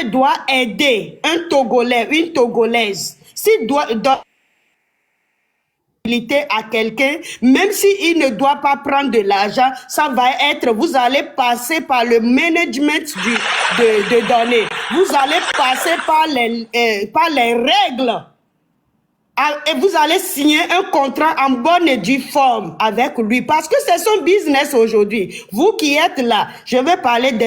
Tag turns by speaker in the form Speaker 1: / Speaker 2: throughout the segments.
Speaker 1: doit aider un Togolais, une Togolaise, s'il doit à quelqu'un, même s'il ne doit pas prendre de l'argent, ça va être, vous allez passer par le management de données. Vous allez passer par les règles. Et vous allez signer un contrat en bonne et due forme avec lui parce que c'est son business aujourd'hui. Vous qui êtes là, je vais parler de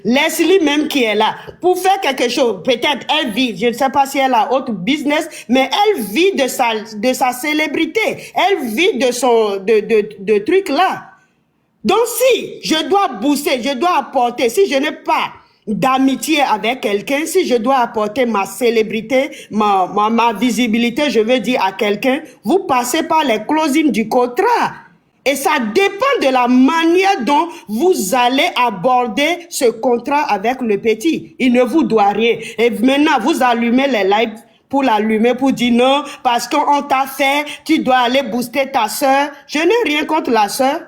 Speaker 1: Leslie même qui est là. Pour faire quelque chose, peut-être elle vit, je ne sais pas si elle a autre business, mais elle vit de sa célébrité. Elle vit de trucs là. Donc si je dois booster, je dois apporter, si je n'ai pas d'amitié avec quelqu'un, si je dois apporter ma célébrité, ma visibilité, je veux dire à quelqu'un, vous passez par les closings du contrat. Et ça dépend de la manière dont vous allez aborder ce contrat avec le petit. Il ne vous doit rien. Et maintenant, vous allumez les lives pour l'allumer, pour dire non, parce qu'on t'a fait, tu dois aller booster ta soeur. Je n'ai rien contre la soeur.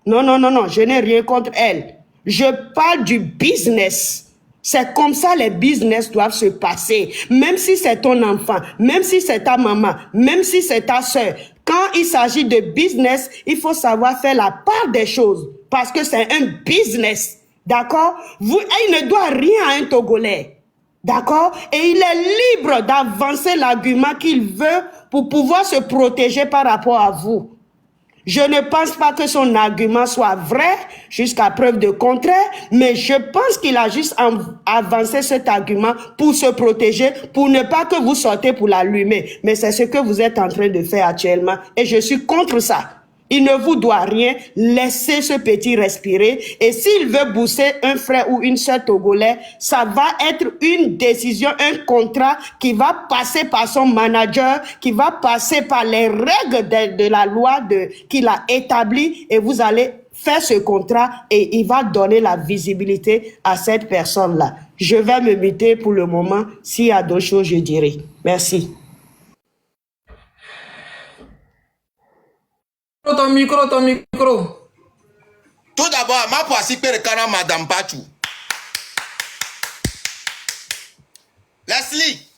Speaker 1: Non, non, non, non, je n'ai rien contre elle. Je parle du business. C'est comme ça les business doivent se passer. Même si c'est ton enfant, même si c'est ta maman, même si c'est ta soeur. Quand il s'agit de business, il faut savoir faire la part des choses. Parce que c'est un business. D'accord? Il ne doit rien à un Togolais. D'accord? Et il est libre d'avancer l'argument qu'il veut pour pouvoir se protéger par rapport à vous. Je ne pense pas que son argument soit vrai, jusqu'à preuve de contraire, mais je pense qu'il a juste avancé cet argument pour se protéger, pour ne pas que vous sortez pour l'allumer. Mais c'est ce que vous êtes en train de faire actuellement, et je suis contre ça. Il ne vous doit rien, laissez ce petit respirer. Et s'il veut booster un frère ou une soeur togolais, ça va être une décision, un contrat qui va passer par son manager, qui va passer par les règles de la loi qu'il a établie. Et vous allez faire ce contrat et il va donner la visibilité à cette personne-là. Je vais me muter pour le moment. S'il y a d'autres choses, je dirai. Merci.
Speaker 2: Ton micro.
Speaker 3: Tout d'abord, ma voici Perekana Madame Pachou. Leslie.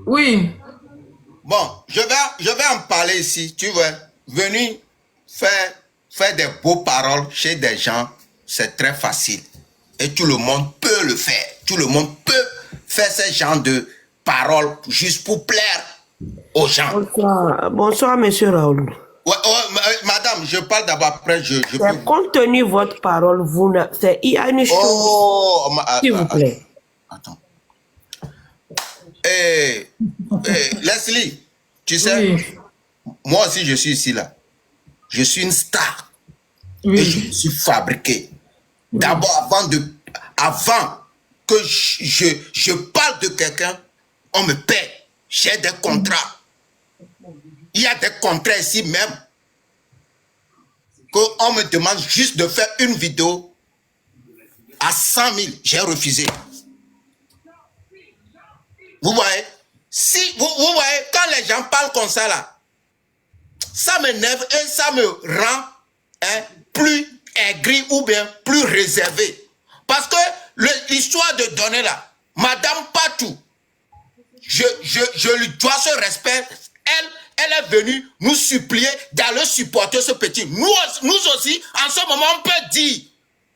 Speaker 2: Oui.
Speaker 3: Bon, je vais en parler ici. Tu veux venir faire des beaux paroles chez des gens, c'est très facile. Et tout le monde peut le faire. Tout le monde peut faire ce genre de paroles juste pour plaire aux gens.
Speaker 1: Bonsoir, monsieur Raoul.
Speaker 3: Ouais, madame, je parle d'abord après.
Speaker 1: Compte tenu de votre parole, il y a une chose, s'il vous plaît.
Speaker 3: Attends. Leslie, tu sais, oui. Moi aussi je suis ici là. Je suis une star. Oui. Et je suis fabriqué. Oui. D'abord, avant que je parle de quelqu'un, on me paie. J'ai des contrats. Il y a des contrats ici même qu'on me demande juste de faire une vidéo à 100 000. J'ai refusé. Vous voyez? Si vous voyez, quand les gens parlent comme ça là, ça m'énerve et ça me rend plus aigri ou bien plus réservé. Parce que l'histoire de donner là, Madame Patou, je lui dois ce respect. Elle est venue nous supplier d'aller supporter ce petit. Nous aussi, en ce moment, on peut dire,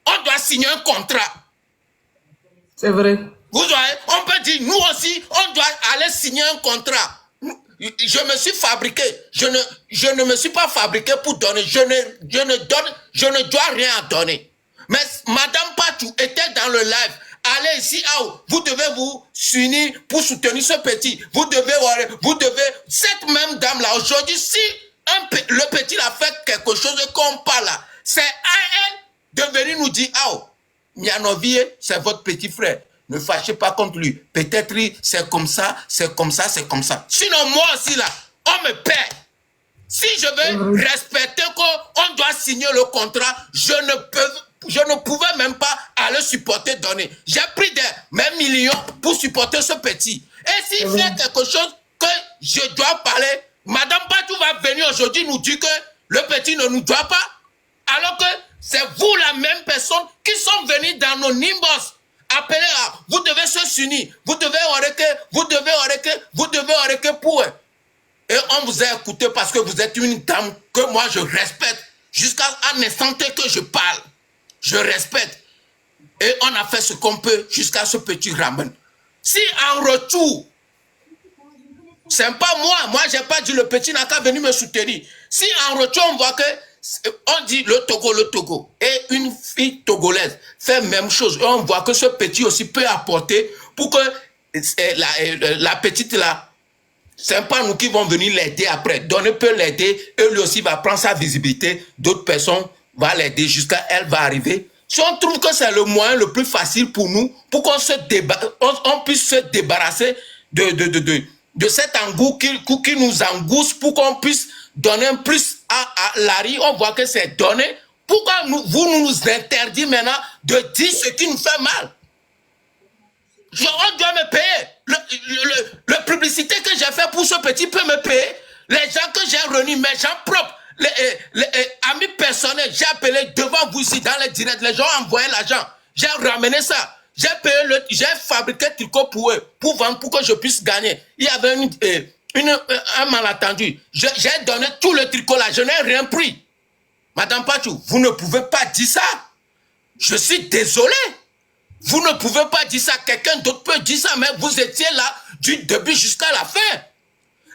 Speaker 3: on doit signer un contrat.
Speaker 2: C'est vrai.
Speaker 3: Vous voyez, on peut dire, nous aussi, on doit aller signer un contrat. Je me suis fabriqué. Je ne me suis pas fabriqué pour donner. Je ne dois rien à donner. Mais Madame Patou était dans le live. Allez ici, vous devez vous unir pour soutenir ce petit. Vous devez, cette même dame-là, aujourd'hui, si le petit a fait quelque chose qu'on parle là, c'est à elle de venir nous dire, Mianovier, c'est votre petit frère. Ne fâchez pas contre lui. Peut-être c'est comme ça, c'est comme ça, c'est comme ça. Sinon, moi aussi là, on me paie. Si je veux respecter qu'on doit signer le contrat, je ne pouvais même pas aller supporter donner. J'ai pris mes millions pour supporter ce petit. Et s'il fait quelque chose que je dois parler, Madame Patou va venir aujourd'hui nous dire que le petit ne nous doit pas. Alors que c'est vous la même personne qui sont venus dans nos nimbos. Appelez vous devez se s'unir. Vous on vous a écouté parce que vous êtes une dame que moi je respecte. Jusqu'à un instant que je parle, je respecte. Et on a fait ce qu'on peut jusqu'à ce petit ramen. Si en retour, c'est pas moi j'ai pas dit le petit n'a qu'à venir me soutenir. Si en retour on voit que, on dit le Togo, et une fille togolaise fait même chose, et on voit que ce petit aussi peut apporter pour que la petite là, c'est pas nous qui vont venir l'aider après. Donner peut l'aider, et lui aussi va prendre sa visibilité, d'autres personnes vont l'aider jusqu'à elle va arriver. Si on trouve que c'est le moyen le plus facile pour nous, pour qu'on on puisse se débarrasser de cet engout qui nous engousse, pour qu'on puisse donner plus à Larry, on voit que c'est donné. Pourquoi vous nous interdisez maintenant de dire ce qui nous fait mal? On doit me payer. La publicité que j'ai fait pour ce petit peut me payer. Les gens que j'ai réunis, mes gens propres, les amis personnels, j'ai appelé devant vous ici dans les directs. Les gens ont envoyé l'argent. J'ai ramené ça. J'ai payé j'ai fabriqué le tricot pour eux, pour vendre, pour que je puisse gagner. Il y avait un malentendu. J'ai donné tout le tricot là, je n'ai rien pris. Madame Pachou, vous ne pouvez pas dire ça. Je suis désolé. Vous ne pouvez pas dire ça. Quelqu'un d'autre peut dire ça, mais vous étiez là du début jusqu'à la fin.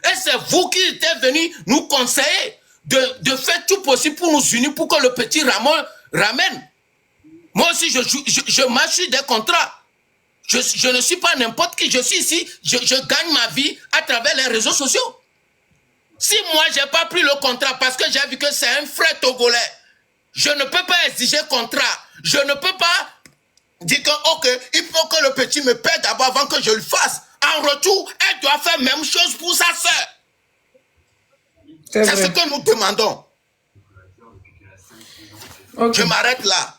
Speaker 3: Et c'est vous qui êtes venus nous conseiller de faire tout possible pour nous unir, pour que le petit ramène. Moi aussi, je marche sur des contrats. Je ne suis pas n'importe qui. Je suis ici, je gagne ma vie à travers les réseaux sociaux. Si moi, je n'ai pas pris le contrat parce que j'ai vu que c'est un frère togolais, je ne peux pas exiger contrat. Je ne peux pas dire que, ok, il faut que le petit me paie d'abord avant que je le fasse. En retour, elle doit faire la même chose pour sa soeur. C'est ce que nous demandons. Okay. Je m'arrête là.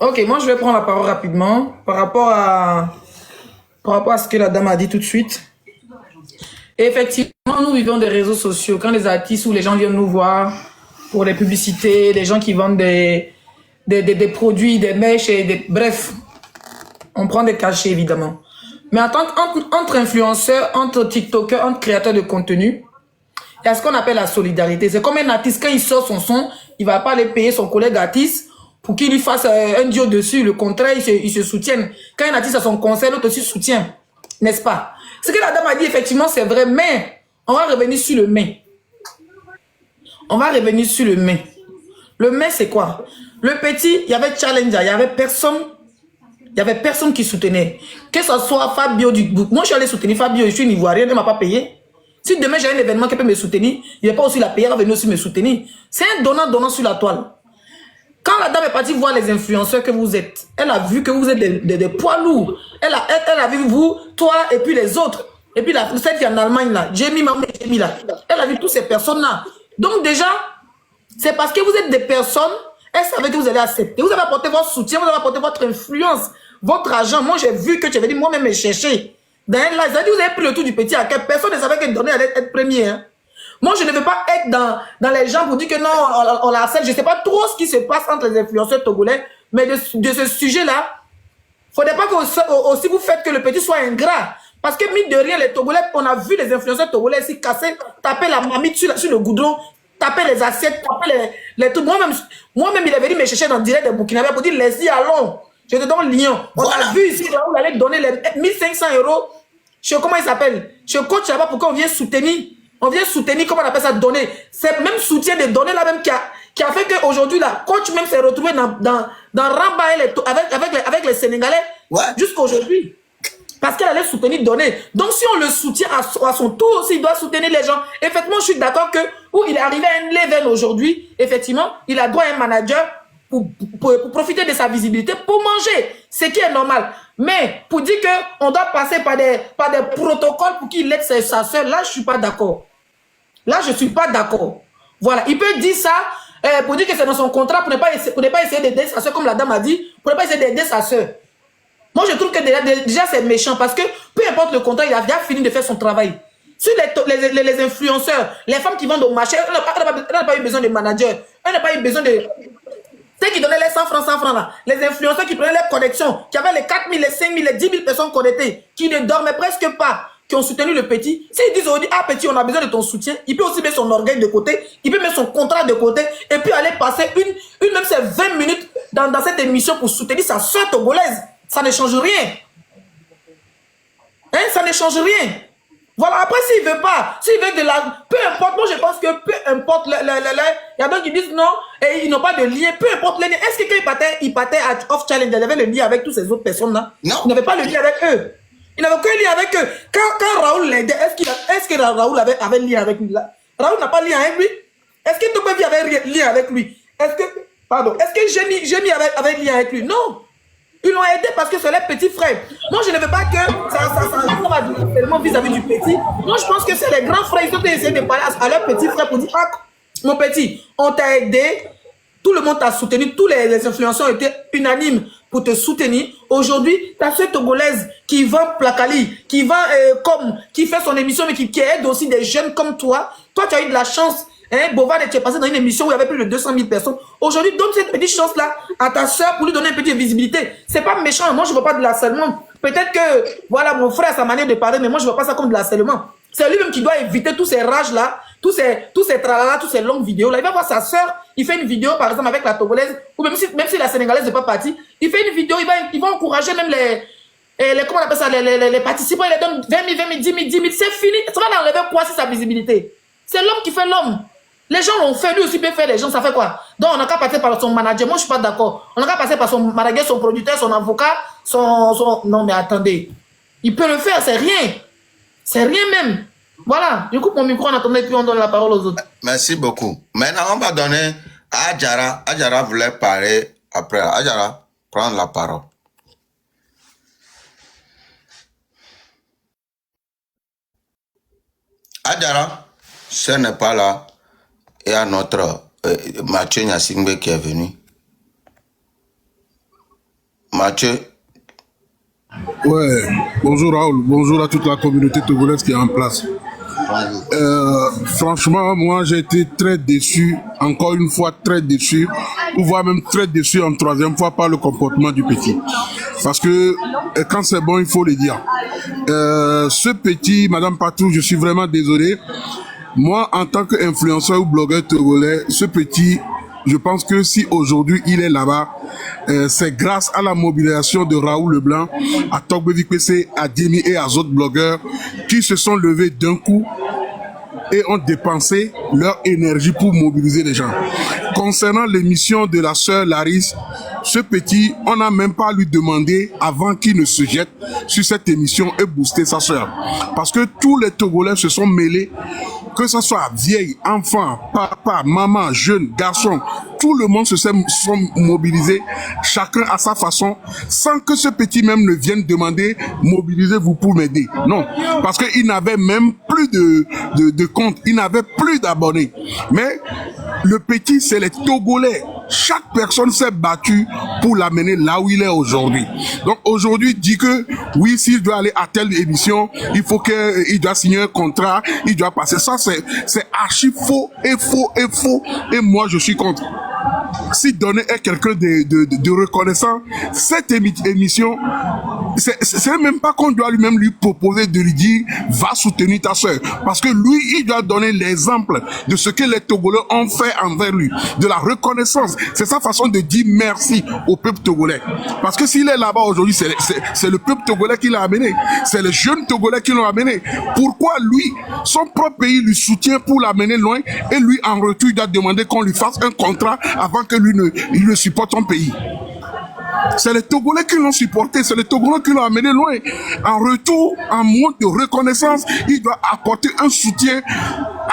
Speaker 2: Ok, moi je vais prendre la parole rapidement par rapport à ce que la dame a dit tout de suite. Et effectivement, nous vivons des réseaux sociaux. Quand les artistes ou les gens viennent nous voir pour des publicités, des gens qui vendent des produits, des mèches, bref, on prend des cachets évidemment. Mais entre influenceurs, entre TikTokers, entre créateurs de contenu, il y a ce qu'on appelle la solidarité. C'est comme un artiste, quand il sort son son, il ne va pas aller payer son collègue artiste pour qu'il lui fasse un duo dessus. Le contraire, ils se soutiennent. Quand un artiste a son concert, l'autre aussi soutient. N'est-ce pas? Ce que la dame a dit, effectivement, c'est vrai, mais on va revenir sur le mais. On va revenir sur le mais. Le mais, c'est quoi? Le petit, il y avait Challenger, il y avait personne qui soutenait. Que ce soit Fabio du... Moi, je suis allé soutenir Fabio, je suis ivoirien, elle ne m'a pas payé. Si demain j'ai un événement qui peut me soutenir, il n'y a pas aussi la payer, elle va venir aussi me soutenir. C'est un donnant sur la toile. Quand la dame est partie voir les influenceurs que vous êtes, elle a vu que vous êtes des poids lourds. Elle a vu vous, toi et puis les autres. Et puis celle qui est en Allemagne là, Jamie là. Elle a vu toutes ces personnes-là. Donc déjà, c'est parce que vous êtes des personnes, elle savait que vous allez accepter. Vous avez apporté votre soutien, vous avez apporté votre influence, votre argent. Moi, j'ai vu que tu avais dit moi-même me chercher. Dans un live, vous avez pris le tour du petit à quel personne ne savait que donner allait être premier. Hein. Moi, je ne veux pas être dans les gens pour dire que non, on la harcèle. Je ne sais pas trop ce qui se passe entre les influenceurs togolais, mais de ce sujet-là, il ne faudrait pas que aussi vous faites que le petit soit ingrat. Parce que, mine de rien, les Togolais, on a vu les influenceurs togolais ici casser, taper la mamite sur le goudron, taper les assiettes, taper les trucs. Moi-même, il avait dit me chercher dans le direct de Burkinabé pour dire, laisse-y, allons. Je te donne Lyon. On a vu ici, là, on allait donner les 1500 € chez, comment il s'appelle? Chez coach là-bas, pourquoi on vient soutenir? On vient soutenir, comment on appelle ça, donner. C'est même soutien de donner là même qui a fait qu'aujourd'hui, là, coach même s'est retrouvé dans Ramba avec les Sénégalais jusqu'à aujourd'hui. Parce qu'elle allait soutenir, donner. Donc, si on le soutient à son tour aussi, il doit soutenir les gens. Effectivement, je suis d'accord que, où il est arrivé à un level aujourd'hui, effectivement, il a droit à un manager pour profiter de sa visibilité, pour manger, ce qui est normal. Mais, pour dire qu'on doit passer par des protocoles pour qu'il aide sa soeur, là, je ne suis pas d'accord. Là, je ne suis pas d'accord. Voilà, il peut dire ça pour dire que c'est dans son contrat, pour ne pas essayer d'aider sa soeur, comme la dame a dit, pour ne pas essayer d'aider sa soeur. Moi, je trouve que déjà c'est méchant parce que peu importe le contrat, il a déjà fini de faire son travail. Sur les influenceurs, les femmes qui vendent au marché, elle n'a pas eu besoin de manager. Elle n'a pas eu besoin de... Ceux qui donnaient les 100 francs là. Les influenceurs qui prenaient les connexions, qui avaient les 4 000, les 5 000, les 10 000 personnes connectées, qui ne dormaient presque pas. qui ont soutenu le petit, s'ils disent aujourd'hui, ah petit, on a besoin de ton soutien, il peut aussi mettre son orgueil de côté, il peut mettre son contrat de côté, et puis aller passer même ces 20 minutes dans cette émission pour soutenir sa soeur togolaise. Ça ne change rien. Hein, ça ne change rien. Voilà, après s'il veut pas, s'il veut de la... Peu importe, moi je pense que peu importe, il y a d'autres qui disent non, et ils n'ont pas de lien, peu importe les liens. Est-ce que quand il partait à Off Challenge, il avait le lien avec toutes ces autres personnes-là?
Speaker 3: Non.
Speaker 2: Il n'avait pas le lien avec eux. Il n'avait aucun lien avec eux. Quand Raoul l'aidait, est-ce que Raoul avait lien avec lui là? Raoul n'a pas lien avec lui. Est-ce que Topevi avait lien avec lui? Est-ce que Jémi avait lien avec lui? Non. Ils l'ont aidé parce que c'est leur petit frère. Moi, je ne veux pas que ça va seulement vis-à-vis du petit. Moi, je pense que c'est les grands frères. Ils ont essayé de parler à leur petit frère pour dire, ah, mon petit, on t'a aidé. Tout le monde t'a soutenu. Tous les influenceurs ont été unanimes pour te soutenir. Aujourd'hui, ta soeur togolaise qui vend Placali, qui vend qui fait son émission, mais qui aide aussi des jeunes comme toi. Toi, tu as eu de la chance. Hein, Bovan était passé dans une émission où il y avait plus de 200 000 personnes. Aujourd'hui, donne cette petite chance-là à ta soeur pour lui donner une petite visibilité. C'est pas méchant. Moi, je ne veux pas de l'harcèlement. Peut-être que, voilà, mon frère a sa manière de parler, mais moi, je ne veux pas ça comme de l'harcèlement. C'est lui-même qui doit éviter tous ces rages-là, tous ces tralala, toutes ces longues vidéos-là. Il va voir sa soeur, il fait une vidéo, par exemple, avec la Togolaise, ou même si la Sénégalaise n'est pas partie, il fait une vidéo, il va encourager même comment on appelle ça, les participants, il les donne 20 000, 10 000, 10 000, c'est fini. Ça va l'enlever quoi, c'est sa visibilité? C'est l'homme qui fait l'homme. Les gens l'ont fait, lui aussi peut faire les gens, ça fait quoi? Donc on n'a qu'à passer par son manager, moi je suis pas d'accord. On n'a qu'à passer par son manager, son producteur, son avocat, Non mais attendez, il peut le faire, c'est rien. C'est rien même. Voilà, je coupe mon micro en attendant et puis on donne la parole aux autres.
Speaker 3: Merci beaucoup. Maintenant, on va donner à Adjara. Adjara voulait parler après. Adjara, prendre la parole. Adjara, ce n'est pas là. Il y a notre Mathieu Nyasingbe qui est venu. Mathieu.
Speaker 4: Ouais, bonjour Raoul, bonjour à toute la communauté togolaise qui est en place. Franchement, moi j'ai été très déçu, encore une fois très déçu, ou voire même très déçu en troisième fois par le comportement du petit. Parce que quand c'est bon, il faut le dire. Ce petit, Madame Patou, je suis vraiment désolé. Moi, en tant qu'influenceur ou blogueur togolais, ce petit, je pense que si aujourd'hui il est là-bas, c'est grâce à la mobilisation de Raoul Leblanc, à Togbevi PC, à Demi et à d'autres blogueurs qui se sont levés d'un coup et ont dépensé leur énergie pour mobiliser les gens. Concernant l'émission de la sœur Laris, ce petit, on n'a même pas à lui demander avant qu'il ne se jette sur cette émission et booster sa sœur. Parce que tous les Togolais se sont mêlés, que ce soit vieille, enfant, papa, maman, jeune, garçon, tout le monde se sont mobilisés, chacun à sa façon, sans que ce petit même ne vienne demander « mobilisez-vous pour m'aider ». Non, parce qu'il n'avait même plus de compte, il n'avait plus d'abonnés. Mais le petit, c'est les Togolais. Chaque personne s'est battue pour l'amener là où il est aujourd'hui. Donc aujourd'hui, il dit que oui, s'il doit aller à telle émission, il faut qu'il doit signer un contrat, il doit passer. Ça, c'est archi faux et faux et faux. Et moi, je suis contre. Si donner est quelqu'un de reconnaissant, cette émission, c'est même pas qu'on doit lui-même lui proposer de lui dire va soutenir ta soeur, parce que lui il doit donner l'exemple de ce que les Togolais ont fait envers lui, de la reconnaissance. C'est sa façon de dire merci au peuple togolais, parce que s'il est là-bas aujourd'hui, c'est le peuple togolais qui l'a amené, c'est les jeunes Togolais qui l'ont amené. Pourquoi lui, son propre pays lui soutient pour l'amener loin, et lui en retour il doit demander qu'on lui fasse un contrat avant que lui ne supporte son pays? C'est les Togolais qui l'ont supporté, c'est les Togolais qui l'ont amené loin. En retour, en mode de reconnaissance, il doit apporter un soutien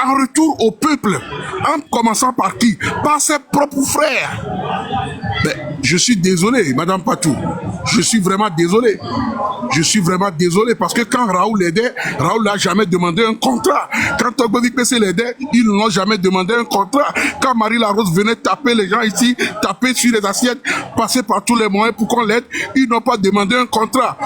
Speaker 4: en retour au peuple, en commençant par qui? Par ses propres frères. Mais je suis désolé, Madame Patou. Je suis vraiment désolé. Je suis vraiment désolé parce que quand Raoul l'aidait, Raoul n'a jamais demandé un contrat. Quand Togbevi PC l'aidait, ils n'ont jamais demandé un contrat. Quand Marie Larose venait taper les gens ici, taper sur les assiettes, passer par tous les moyens pour qu'on l'aide, ils n'ont pas demandé un contrat.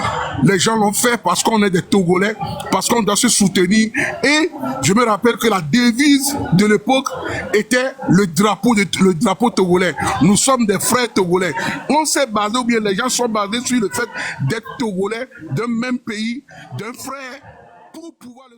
Speaker 4: Les gens l'ont fait parce qu'on est des Togolais, parce qu'on doit se soutenir. Et je me rappelle que la devise de l'époque était le drapeau togolais. Nous sommes des frères togolais. On s'est basé, ou bien les gens sont basés sur le fait d'être Togolais, d'un même pays, d'un frère pour pouvoir le